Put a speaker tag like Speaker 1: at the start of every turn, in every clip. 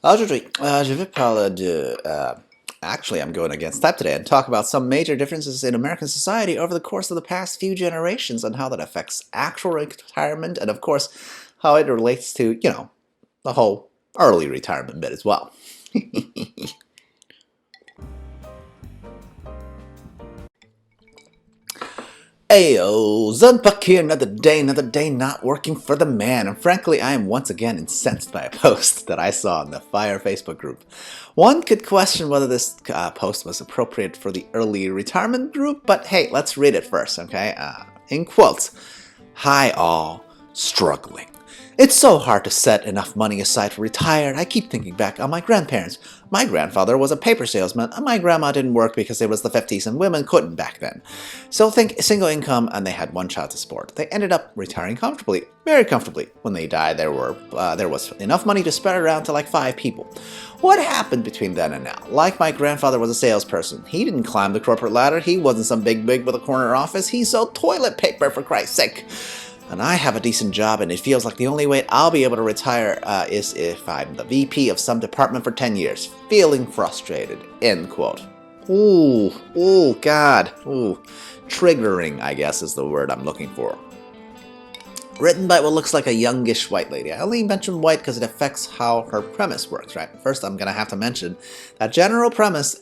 Speaker 1: Aujourd'hui, je vais parler de. Actually, I'm going against type today and talk about some major differences in American society over the course of the past few generations and how that affects actual retirement and, of course, how it relates to, the whole early retirement bit as well. Ayo, Zunpuck here, another day not working for the man, and frankly I am once again incensed by a post that I saw in the Fire Facebook group. One could question whether this post was appropriate for the early retirement group, but hey, let's read it first, okay? In quotes, "Hi all, struggling. It's so hard to set enough money aside for retirement. I keep thinking back on my grandparents. My grandfather was a paper salesman, and my grandma didn't work because it was the 50s and women couldn't back then. So think single income, and they had one child to support. They ended up retiring comfortably, very comfortably. When they died, there was enough money to spread around to like 5 people. What happened between then and now? Like my grandfather was a salesperson. He didn't climb the corporate ladder. He wasn't some big with a corner office. He sold toilet paper, for Christ's sake. And I have a decent job, and it feels like the only way I'll be able to retire is if I'm the VP of some department for 10 years. Feeling frustrated." End quote. Ooh, God. Ooh. Triggering, I guess, is the word I'm looking for. Written by what looks like a youngish white lady. I only mention white because it affects how her premise works, right? First, I'm going to have to mention that general premise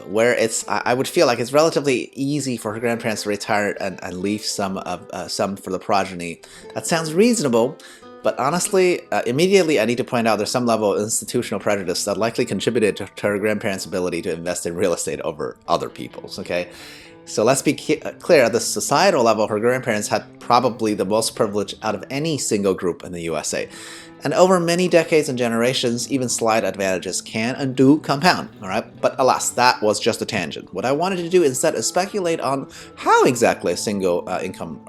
Speaker 1: where I would feel like it's relatively easy for her grandparents to retire and leave some for the progeny. That sounds reasonable, but honestly, immediately I need to point out there's some level of institutional prejudice that likely contributed to her grandparents' ability to invest in real estate over other people's, okay? So let's be clear, at the societal level, her grandparents had probably the most privilege out of any single group in the USA. And over many decades and generations, even slight advantages can and do compound, alright? But alas, that was just a tangent. What I wanted to do instead is speculate on how exactly a single income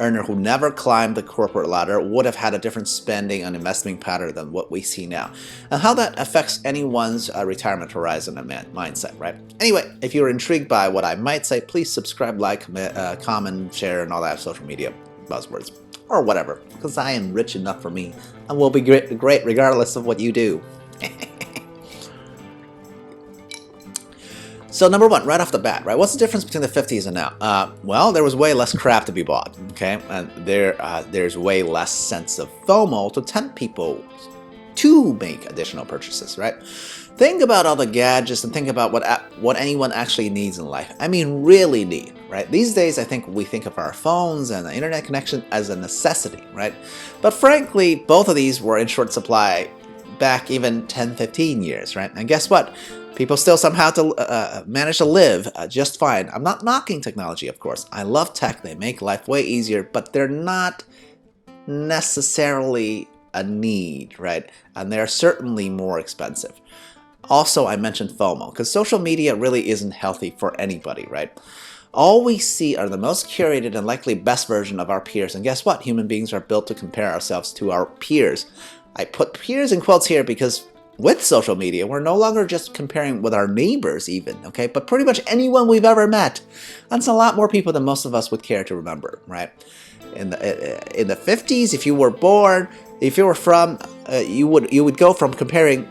Speaker 1: earner who never climbed the corporate ladder would have had a different spending and investment pattern than what we see now, and how that affects anyone's retirement horizon and mindset, right? Anyway, if you're intrigued by what I might say, please subscribe, like, comment, share, and all that social media buzzwords. Or whatever, because I am rich enough for me, and will be great regardless of what you do. So number one, right off the bat, right? What's the difference between the 50s and now? Well, there was way less crap to be bought, okay? And there's way less sense of FOMO to tempt people to make additional purchases, right? Think about all the gadgets and think about what anyone actually needs in life. I mean, really need, right? These days, I think we think of our phones and the internet connection as a necessity, right? But frankly, both of these were in short supply back even 10, 15 years, right? And guess what? People still somehow manage to live just fine. I'm not knocking technology, of course. I love tech. They make life way easier, but they're not necessarily a need, right? And they're certainly more expensive. Also, I mentioned FOMO, because social media really isn't healthy for anybody, right? All we see are the most curated and likely best version of our peers, and guess what? Human beings are built to compare ourselves to our peers. I put peers in quotes here because with social media, we're no longer just comparing with our neighbors even, okay? But pretty much anyone we've ever met. That's a lot more people than most of us would care to remember, right? In the 50s, if you were born, if you were from, you would go from comparing,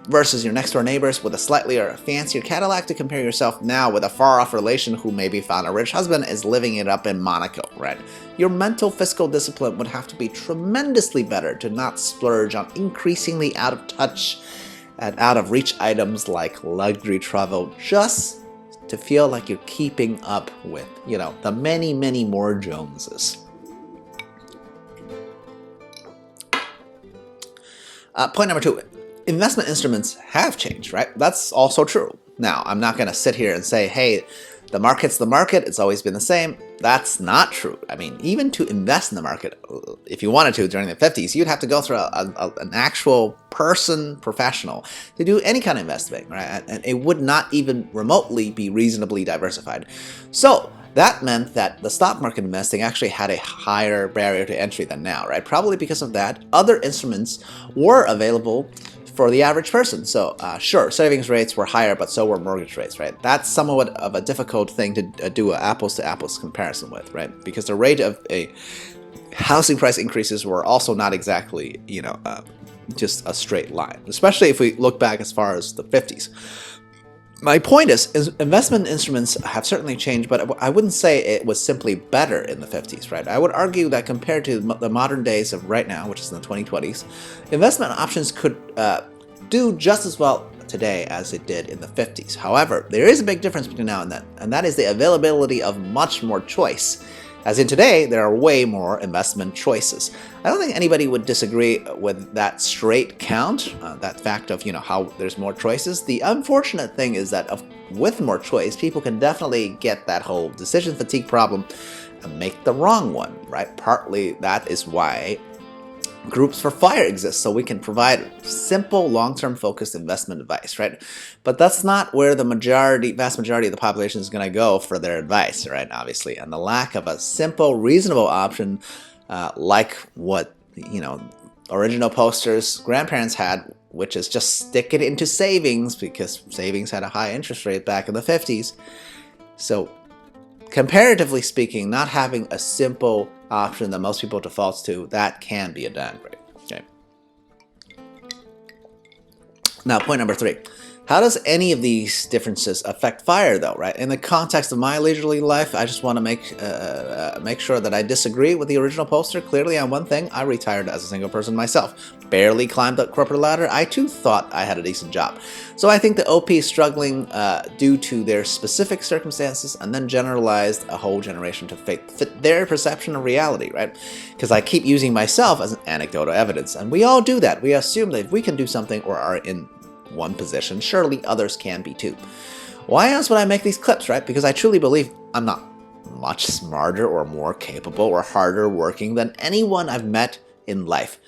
Speaker 1: versus your next door neighbors with a slightly or fancier Cadillac to compare yourself now with a far-off relation who maybe found a rich husband is living it up in Monaco, right? Your mental fiscal discipline would have to be tremendously better to not splurge on increasingly out of touch and out of reach items like luxury travel just to feel like you're keeping up with, the many, many more Joneses. Point number 2. Investment instruments have changed, right? That's also true. Now, I'm not going to sit here and say, hey, the market's the market, it's always been the same. That's not true. I mean, even to invest in the market, if you wanted to during the 50s, you'd have to go through an actual professional, to do any kind of investing, right? And it would not even remotely be reasonably diversified. So that meant that the stock market investing actually had a higher barrier to entry than now, right? Probably because of that, other instruments were available for the average person. So sure, savings rates were higher, but so were mortgage rates, right? That's somewhat of a difficult thing to do an apples-to-apples comparison with, right? Because the rate of a housing price increases were also not exactly, just a straight line, especially if we look back as far as the 50s. My point is investment instruments have certainly changed, but I wouldn't say it was simply better in the 50s, right? I would argue that compared to the modern days of right now, which is in the 2020s, investment options could do just as well today as it did in the 50s. However, there is a big difference between now and then, and that is the availability of much more choice. As in today, there are way more investment choices. I don't think anybody would disagree with that straight count, that fact of how there's more choices. The unfortunate thing is that with more choice, people can definitely get that whole decision fatigue problem and make the wrong one, right? Partly that is why groups for FIRE exist, so we can provide simple, long-term focused investment advice, right? But that's not where the vast majority of the population is going to go for their advice, right? Obviously, and the lack of a simple, reasonable option, like what original posters' grandparents had, which is just stick it into savings because savings had a high interest rate back in the 50s. So, comparatively speaking, not having a simple option that most people default to, that can be a downgrade. Okay. Now, point number 3. How does any of these differences affect FIRE, though, right? In the context of my leisurely life, I just want to make sure that I disagree with the original poster. Clearly, on one thing, I retired as a single person myself. Barely climbed up corporate ladder. I, too, thought I had a decent job. So I think the OP is struggling due to their specific circumstances and then generalized a whole generation to fit their perception of reality, right? Because I keep using myself as an anecdotal evidence, and we all do that. We assume that if we can do something or are in one position, surely others can be too. Why else would I make these clips, right? Because I truly believe I'm not much smarter or more capable or harder working than anyone I've met in life.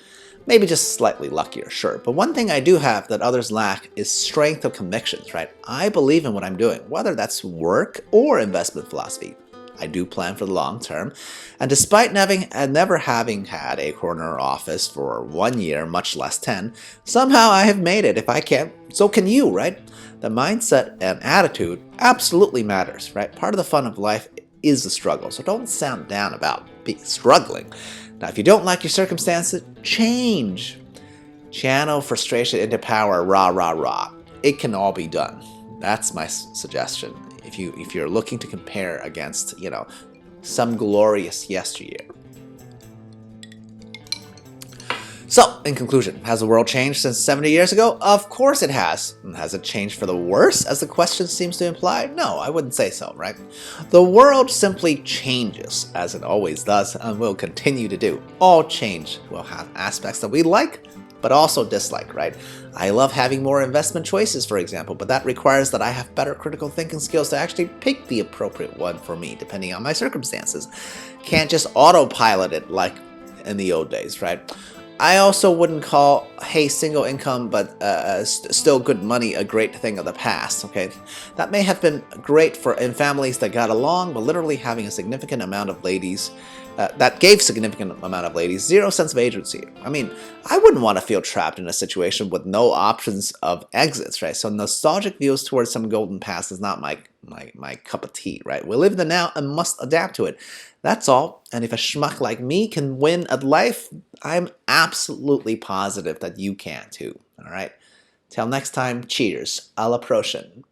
Speaker 1: Maybe just slightly luckier, sure. But one thing I do have that others lack is strength of convictions, right? I believe in what I'm doing, whether that's work or investment philosophy. I do plan for the long term, and despite never having had a corner office for 1 year, much less 10, somehow I have made it. If I can, so can you, right? The mindset and attitude absolutely matters, right? Part of the fun of life is the struggle, so don't sound down about struggling. Now, if you don't like your circumstances, change. Channel frustration into power, rah, rah, rah. It can all be done. That's my suggestion. If you're looking to compare against, some glorious yesteryear. So, in conclusion, has the world changed since 70 years ago? Of course it has. And has it changed for the worse, as the question seems to imply? No, I wouldn't say so, right? The world simply changes, as it always does, and will continue to do. All change will have aspects that we like, but also dislike, right? I love having more investment choices, for example, but that requires that I have better critical thinking skills to actually pick the appropriate one for me, depending on my circumstances. Can't just autopilot it like in the old days, right? I also wouldn't call, hey, single income, but still good money a great thing of the past, okay? That may have been great in families that got along, but literally having a significant amount of ladies that gave significant amount of ladies zero sense of agency. I mean, I wouldn't want to feel trapped in a situation with no options of exits, right? So nostalgic views towards some golden past is not my cup of tea, right? We live in the now and must adapt to it. That's all. And if a schmuck like me can win at life, I'm absolutely positive that you can too. All right. Till next time, cheers. À la prochaine.